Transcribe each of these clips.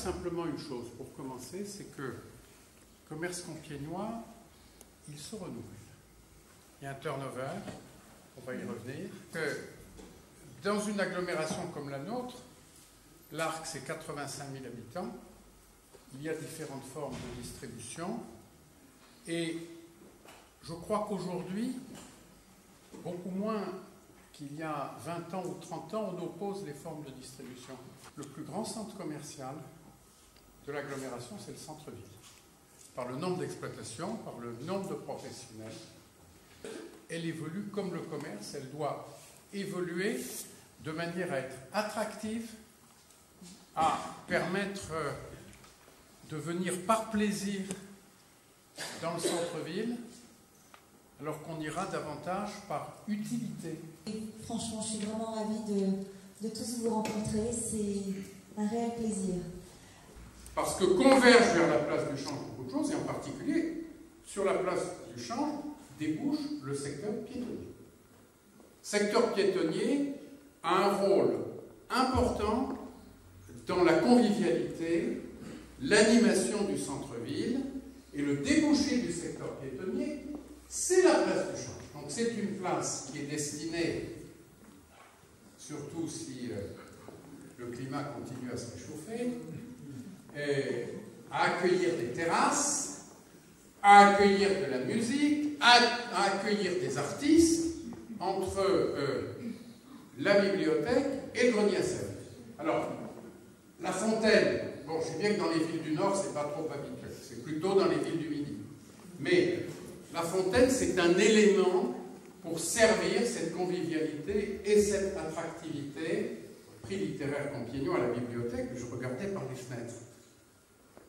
simplement une chose pour commencer, c'est que le commerce compiègnois, il se renouvelle. Il y a un turnover, on va y revenir, que dans une agglomération comme la nôtre, l'Arc c'est 85 000 habitants, il y a différentes formes de distribution et je crois qu'aujourd'hui, beaucoup moins qu'il y a 20 ans ou 30 ans, on oppose les formes de distribution. Le plus grand centre commercial de l'agglomération, c'est le centre-ville. Par le nombre d'exploitations, par le nombre de professionnels, elle évolue comme le commerce, elle doit évoluer de manière à être attractive, à permettre de venir par plaisir dans le centre-ville, alors qu'on ira davantage par utilité. Et franchement, je suis vraiment ravie de tous vous rencontrer, c'est un réel plaisir. Parce que converge vers la place du Change beaucoup de choses, et en particulier, sur la place du Change, débouche le secteur piétonnier. Le secteur piétonnier a un rôle important dans la convivialité, l'animation du centre-ville, et le débouché du secteur piétonnier, c'est la place du Change. Donc c'est une place qui est destinée, surtout si le climat continue à se réchauffer, à accueillir des terrasses, à accueillir de la musique, à accueillir des artistes entre la bibliothèque et le grenier à sel. Alors, la fontaine, bon, je sais bien que dans les villes du Nord, c'est pas trop habituel, c'est plutôt dans les villes du Midi. Mais la fontaine, c'est un élément pour servir cette convivialité et cette attractivité. Prix littéraire compiègnois à la bibliothèque, je regardais par les fenêtres.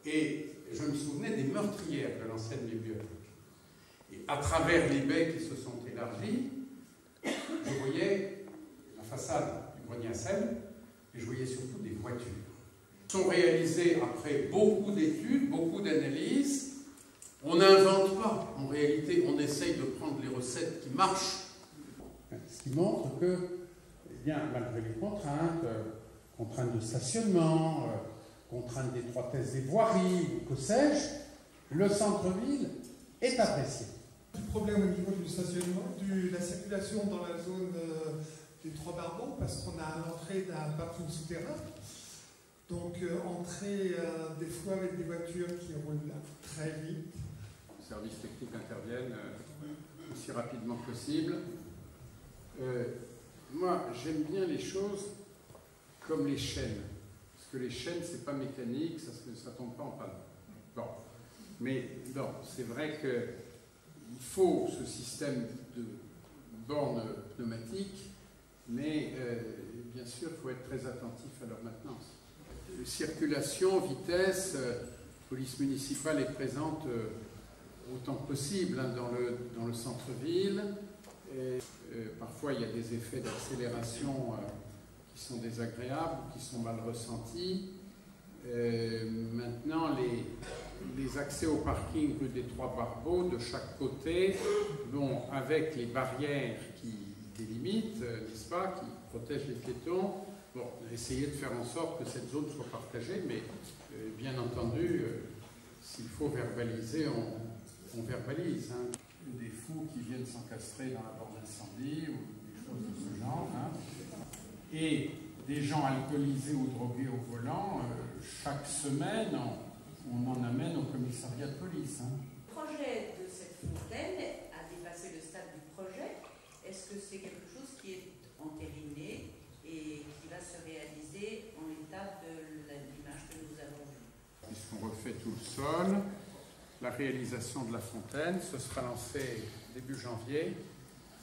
Et je me souvenais des meurtrières de l'ancienne bibliothèque. Et à travers les baies qui se sont élargies, je voyais la façade du grenier à sel, et je voyais surtout des voitures. Elles sont réalisées après beaucoup d'études, beaucoup d'analyses. On n'invente pas. En réalité, on essaye de prendre les recettes qui marchent. Ce qui montre que, eh bien, malgré les contraintes de stationnement, contraintes d'étroitesse des voiries, ou que sais-je, le centre-ville est apprécié. Du problème au niveau du stationnement, de la circulation dans la zone des Trois Barbeaux, parce qu'on a l'entrée d'un parking souterrain. Donc, entrée des fois avec des voitures qui roulent là, très vite. Les services techniques interviennent aussi rapidement que possible. Moi, j'aime bien les choses comme les chaînes. Parce que les chaînes, c'est pas mécanique, ça tombe pas en panne. Bon. Mais non, c'est vrai qu'il faut ce système de bornes pneumatiques, mais bien sûr, il faut être très attentif à leur maintenance. Circulation, vitesse, police municipale est présente autant que possible hein, dans le centre-ville. Parfois, il y a des effets d'accélération qui sont désagréables, qui sont mal ressentis. Maintenant, les accès au parking rue des Trois Barbeaux, de chaque côté, bon, avec les barrières qui délimitent, n'est-ce pas, qui protègent les piétons, bon, essayer de faire en sorte que cette zone soit partagée, mais bien entendu, s'il faut verbaliser, on verbalise. Hein. Des fous qui viennent s'encastrer dans la borne d'incendie ou des choses de ce genre. Hein. Et des gens alcoolisés ou drogués au volant, chaque semaine, on en amène au commissariat de police. Hein. Le projet de cette fontaine a dépassé le stade du projet. Est-ce que c'est quelque chose qui est entériné et qui va se réaliser en l'état de l'image que nous avons vue? Puisqu'on refait tout le sol, la réalisation de la fontaine, ce sera lancé début janvier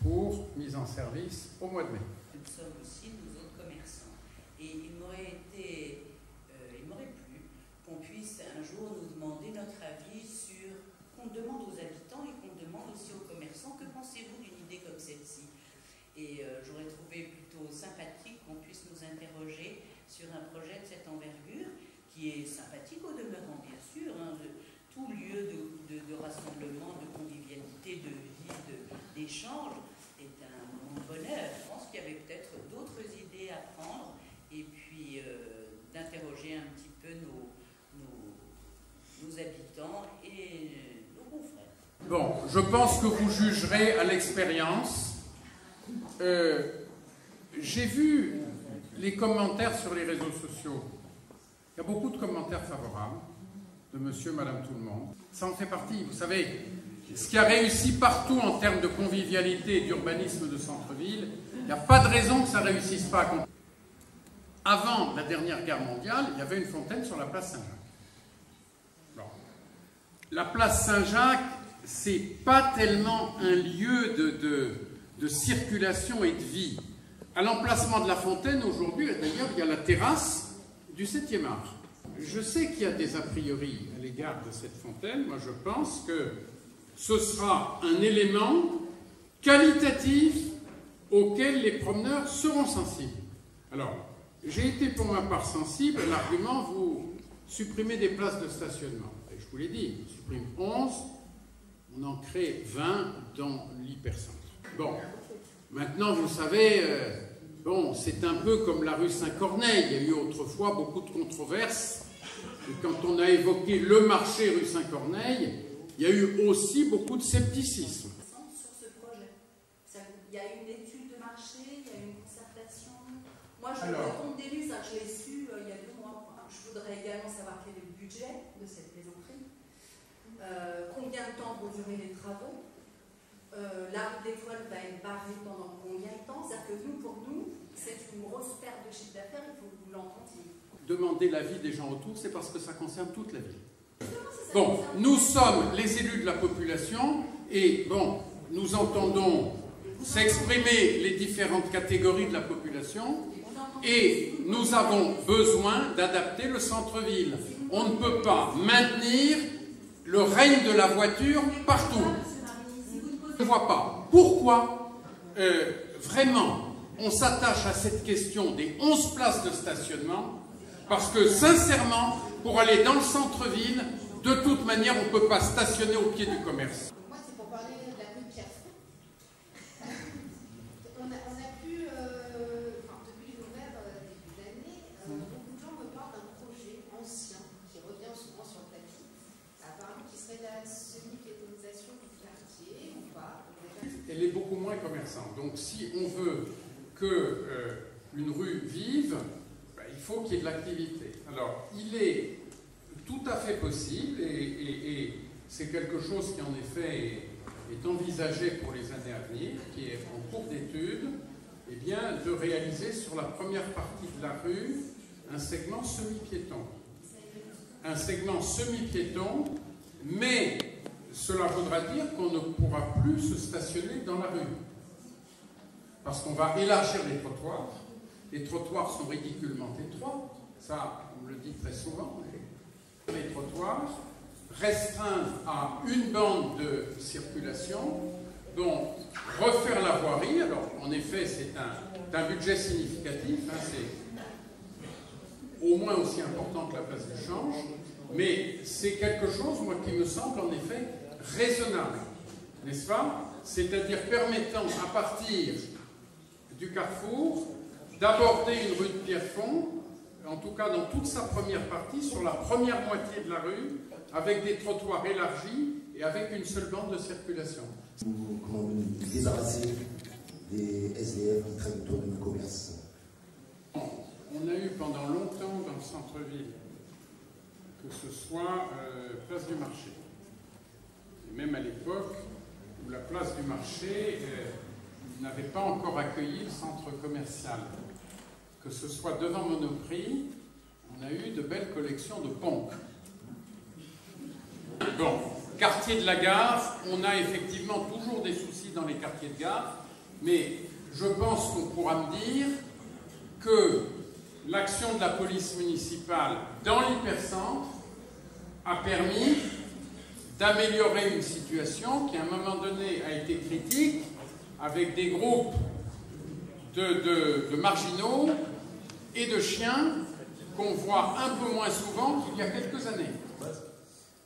pour mise en service au mois de mai. Nous sommes aussi nous autres commerçants. Et il m'aurait plu qu'on puisse un jour nous demander notre avis sur, qu'on demande aux habitants et qu'on demande aussi aux commerçants, que pensez-vous d'une idée comme celle-ci? Et j'aurais trouvé plutôt sympathique qu'on puisse nous interroger sur un projet de cette envergure, qui est sympathique au demeurant, bien sûr, hein, tout lieu de rassemblement, de convivialité, de vie, d'échange est un moment de bonheur. Je pense qu'il y avait peut-être d'autres idées à prendre et puis d'interroger un petit peu nos Bon, je pense que vous jugerez à l'expérience. J'ai vu les commentaires sur les réseaux sociaux. Il y a beaucoup de commentaires favorables de monsieur, madame, tout le monde. Ça en fait partie. Vous savez, ce qui a réussi partout en termes de convivialité et d'urbanisme de centre-ville, il n'y a pas de raison que ça ne réussisse pas. Avant la dernière guerre mondiale, il y avait une fontaine sur la place Saint-Jacques. Bon. La place Saint-Jacques, c'est pas tellement un lieu de circulation et de vie. À l'emplacement de la fontaine, aujourd'hui, d'ailleurs, il y a la terrasse du 7e art. Je sais qu'il y a des a priori à l'égard de cette fontaine. Moi, je pense que ce sera un élément qualitatif auquel les promeneurs seront sensibles. Alors, j'ai été pour ma part sensible à l'argument, vous supprimez des places de stationnement. Et je vous l'ai dit, on supprime 11, on en crée 20 dans l'hypercentre. Bon, maintenant, vous savez, bon, c'est un peu comme la rue Saint-Corneille. Il y a eu autrefois beaucoup de controverses. Et quand on a évoqué le marché rue Saint-Corneille, il y a eu aussi beaucoup de scepticisme. Sur ce projet, il y a une étude de marché, il y a une concertation. Moi, je me compte d'élus, ça je l'ai su il y a 2 mois. Je voudrais également savoir quel est le budget de cette plaisanterie. Combien de temps vont durer les travaux? L'Arc d'Étoile va être barré pendant combien de temps? C'est-à-dire que nous, pour nous, c'est une grosse perte de chiffre d'affaires, il faut que vous l'entendiez. Demander l'avis des gens autour, c'est parce que ça concerne toute la ville. Bon, nous sommes les élus de la population et bon, nous entendons s'exprimer les différentes catégories de la population et nous avons besoin d'adapter le centre-ville. On ne peut pas maintenir le règne de la voiture partout. Je ne vois pas pourquoi vraiment on s'attache à cette question des 11 places de stationnement, parce que sincèrement, pour aller dans le centre-ville, de toute manière, on ne peut pas stationner au pied du commerce. Moi, c'est pour parler de la rue Pierrefonds. On a pu, depuis l'ouvert début d'année, beaucoup de gens me parlent d'un projet ancien qui revient souvent sur le tapis, apparemment qui serait la semi-piétonisation du quartier ou pas. Elle est beaucoup moins commerçante. Donc si on veut qu'une rue vive, il faut qu'il y ait de l'activité. Alors, il est tout à fait possible, et c'est quelque chose qui en effet est envisagé pour les années à venir, qui est en cours d'étude, eh bien, de réaliser sur la première partie de la rue un segment semi-piéton. Un segment semi-piéton, mais cela voudra dire qu'on ne pourra plus se stationner dans la rue. Parce qu'on va élargir les trottoirs. Les trottoirs sont ridiculement étroits, ça on me le dit très souvent. Les trottoirs restreindre à une bande de circulation, donc refaire la voirie. Alors en effet c'est un budget significatif, hein, c'est au moins aussi important que la place du change, mais c'est quelque chose, moi, qui me semble en effet raisonnable, n'est-ce pas? C'est-à-dire permettant à partir du carrefour d'aborder une rue de Pierrefonds, en tout cas dans toute sa première partie, sur la première moitié de la rue, avec des trottoirs élargis et avec une seule bande de circulation. Comment nous débarrasser des SDF qui traînent autour de nos commerces? On a eu pendant longtemps dans le centre-ville, que ce soit place du marché, et même à l'époque où la place du marché n'avait pas encore accueilli le centre commercial, que ce soit devant Monoprix, on a eu de belles collections de ponks. Bon, quartier de la gare, on a effectivement toujours des soucis dans les quartiers de gare, mais je pense qu'on pourra me dire que l'action de la police municipale dans l'hypercentre a permis d'améliorer une situation qui à un moment donné a été critique, avec des groupes de marginaux et de chiens qu'on voit un peu moins souvent qu'il y a quelques années.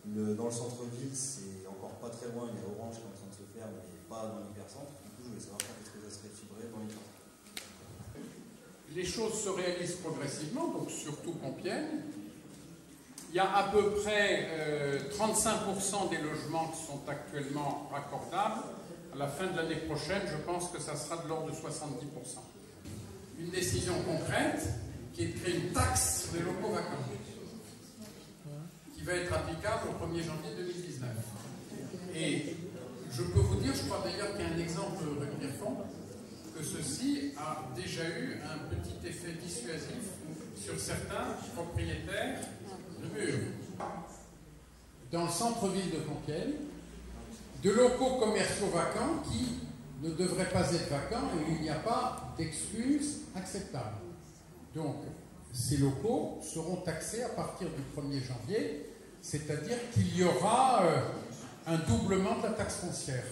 Dans le centre-ville, c'est encore pas très loin, il y a Orange qui est en train de se faire, mais pas dans l'hypercentre. Du coup, je voulais savoir quand est-ce que ça serait fibré dans l'hypercentre. Les choses se réalisent progressivement, donc surtout Compiègne. Il y a à peu près 35% des logements qui sont actuellement raccordables. À la fin de l'année prochaine, je pense que ça sera de l'ordre de 70%. Une décision concrète qui est de créer une taxe sur les locaux vacants, qui va être applicable au 1er janvier 2019. Et je peux vous dire, je crois d'ailleurs qu'il y a un exemple récent, que ceci a déjà eu un petit effet dissuasif sur certains propriétaires de murs. Dans le centre-ville de Compiègne, de locaux commerciaux vacants qui ne devraient pas être vacants et où il n'y a pas d'excuse acceptable. Donc, ces locaux seront taxés à partir du 1er janvier, c'est-à-dire qu'il y aura un doublement de la taxe foncière.